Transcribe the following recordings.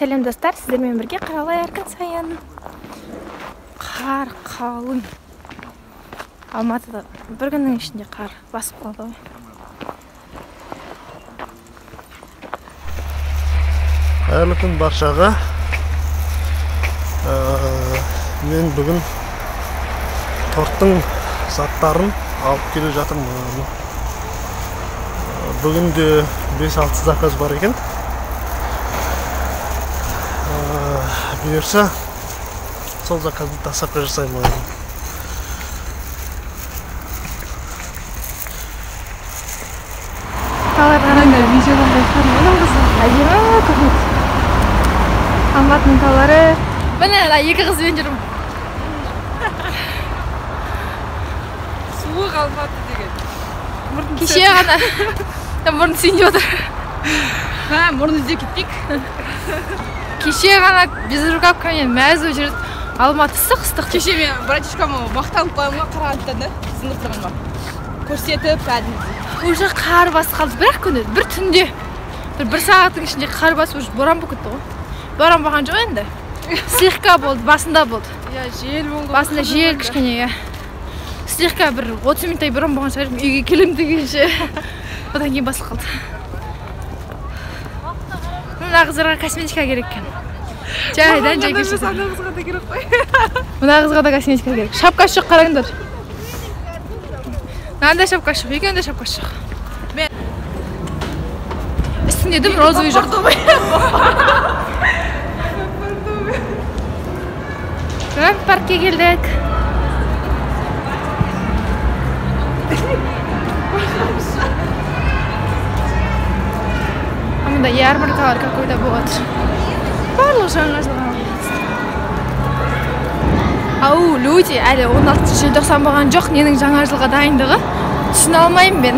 Сәлем достар, сіздермен бірге Қаралай арқан сайын. Қар қалың. Алматыда бір күннің ішінде қар басып қалды ғой. Қайырлы күн баршаға. Мен бүгін торттың заттарын алып келе жатырмын. Бүгін де 5-6 заказ бар екен. Бұйырса, сол заказды доставка жасаймын. Таларғараңдар видеодан байқарым қызым. Әдемі көрінеді. Алматының талары. Міне, екі қызбен жүрмін. Суық Алматы деген. Кеше ғана. Мұрын сүйінде отыр. Мұрын іздеп кеттік. Кеше ғана безрукавкамен мәз болып жүрді. Алматы ыстық. Кеше мен братишкама мақтанып қоямын Қарағандыдан да сынықтығыма. Көрсетіп, кәдімгідей. Уже қар басып қалды, бірақ күні бір түнде. Бір сағаттың ішінде қар басып уже боран болып кетті ғой. Боран болған жоқ енді. Слегка болды, басында болды. Жел болды. Басында жел кішкене, слегка бір 30 минуттай боран болған шығар, үйге келем дегенше. Одан кейін басылып қалды. Мына қыздарға косметика керек екен. Жайдан жай кешеді. Мына қызға да керек қой. Мына қызға да косметика керек. Шапкасы жоқ, қараңдар. Мынандай шапкасы жоқ, екеуінде шапкасы жоқ. Үстінде дым розовый жоқ. Паркке келдік. Мында ярмаркалар какой-то болады. Барлық жаңа жылға. Ау, люди, әлі 16 желтоқсан болған жоқ, ненің жаңа жылға дайындығы. Түсіне алмаймын мен.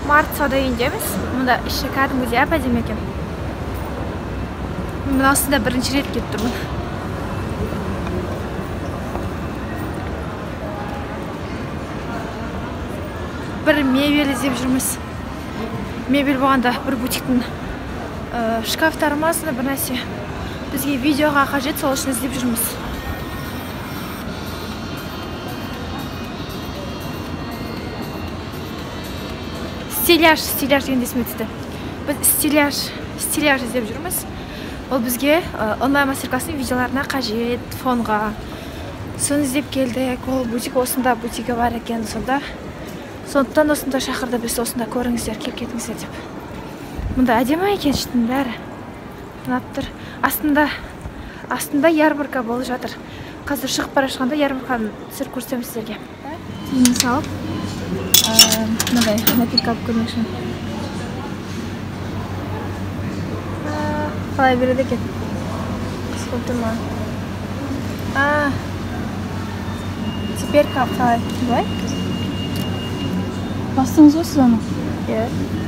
Март сауда үйіндеміз. Мұнда іші кәдімгідей әп-әдемі екен. Мен астында бірінші рет келіп тұрмын. Бір мебель іздеп жүрміз. Мебель болғанда бір бутиктің шкафтары ма, бір нәрсе. Бізге видеоға қажет, сол үшін іздеп жүрміз. Стиляж деген есіме түсті. Біз стиляж іздеп жүрміз. Ол бізге онлайн мастер-класстың видеоларына қажет, фонға. Соны іздеп келдік. Ол бутик осында, бутигі бар екен сонда. Сондықтан осында шақырды, біз осында көріңіздер, келіп кетіңіздер деп. Мұнда әдемі екен шеттің бәрі. Ұнап тұр. Астында ярмарка болып жатыр. Қазір шығып бара жатқанда ярмарканы түсіріп көрсетемін сіздерге. Тиын салып, мынандай напитка алып көрмек үшін. Қалай береді екен? Қыс болып тұр ма? Теперь қалай? Былай? Бастыңыз ғой сіз оны?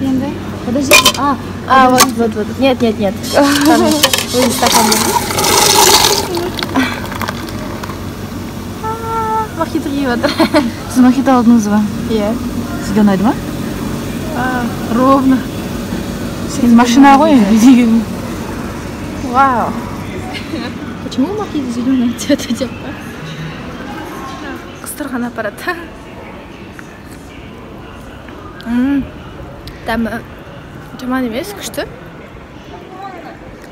Енді? Подожди. Вот. Нет. Өзі стакан мохито киіп отыр. Сіз мохито алдыңыз ба? Иә. Сізге ұнайды ма? Ровно. Сіз машина ғой деген. Вау. Почему мохито зеленый цвета деп? Қыстырған аппарат. Дәмі жаман емес, күшті.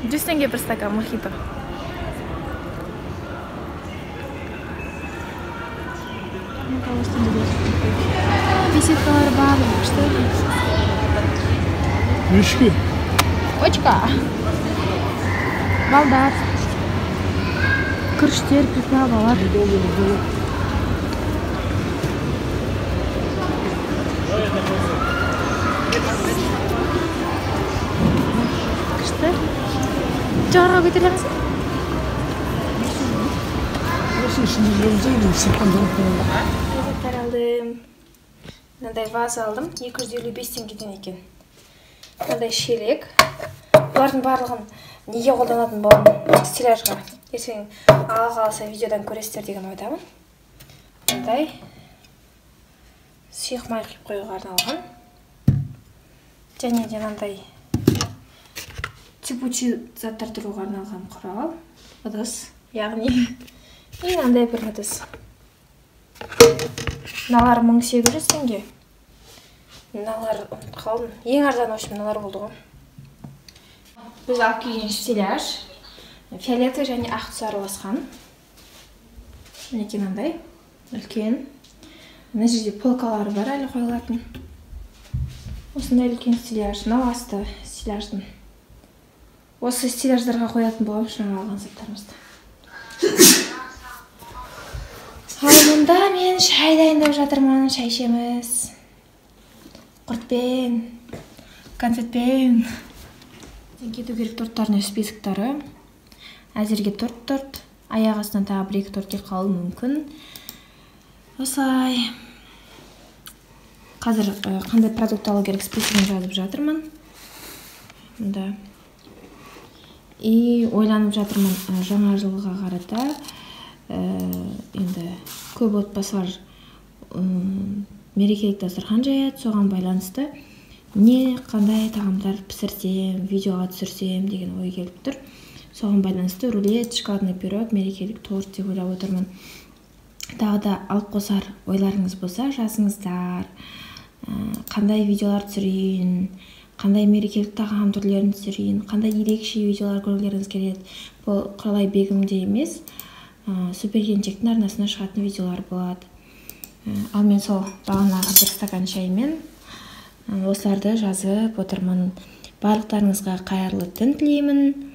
100 теңге бір стакан мохито. Беседкалар бар, күшті. Үшке. Очка. Балдар. Күріштер, приправалар. Күшті. Жоғарға көтереміз? Алдым. Мынандай ваза алдым. 255 теңгеден екен. Мынандай шелек. Бұлардың барлығын неге қолданатын болдым? Стиляжға. Ертең ала қалса видеодан көресіздер деген ойдамын. Мындай сұйық май құйып қоюға арналған. Және де мынандай типучи заттар тұруға арналған құрал. Ыдыс, яғни мынандай бір ыдыс. Мыналар 1800 теңге. Мыналар ұмытып қалдым. Ең арзан общем мыналар болды ғой. Біз алып келген стеляж фиолетовый және ақ түс араласқан. Мінекей мынандай үлкен. Мына жерде полкалары бар әлі қойылатын. Осындай үлкен стеляж, мынау асты стеляждың. Осы стеляждарға қоятын боламыз жаңа алған заттарымызды. Ал мұнда мен шай дайындап жатырмын, шай ішеміз. Құртпен, конфетпен. Кету керек торттардың списоктары. Әзірге торт, аяқ астынан тағы 1-2 тортке қалуы мүмкін. Осылай. Қазір қандай продукт алу керек списогын жазып жатырмын. Мұнда. И ойланып жатырмын жаңа жылға қарата. Енді көп отбасылар мерекелік дастархан жаяды, соған байланысты қандай тағамдар пісірсем, видеоға түсірсем деген ой келіп тұр. Соған байланысты рулет, шоколадный пирог, мерекелік торт деп ойлап отырмын. Тағы да алып қосар ойларыңыз болса, жазыңыздар. Қандай видеолар түсірейін, қандай мерекелік тағам түрлерін түсірейін, қандай ерекше видеолар көргілеріңіз келеді. Бұл Құралай Бегімде емес, Супер Келіншектің арнасына шығатын видеолар болады. Ал мен сол бағанағы 1 стакан шаймен осыларды жазып отырмын. Барлықтарыңызға қайырлы түн тілеймін.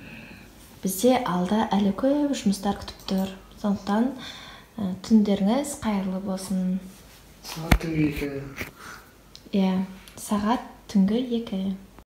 Бізде алда әлі көп жұмыстар күтіп тұр. Сондықтан түндеріңіз қайырлы болсын. Сағат түнгі 2. Иә, сағат түнгі 2.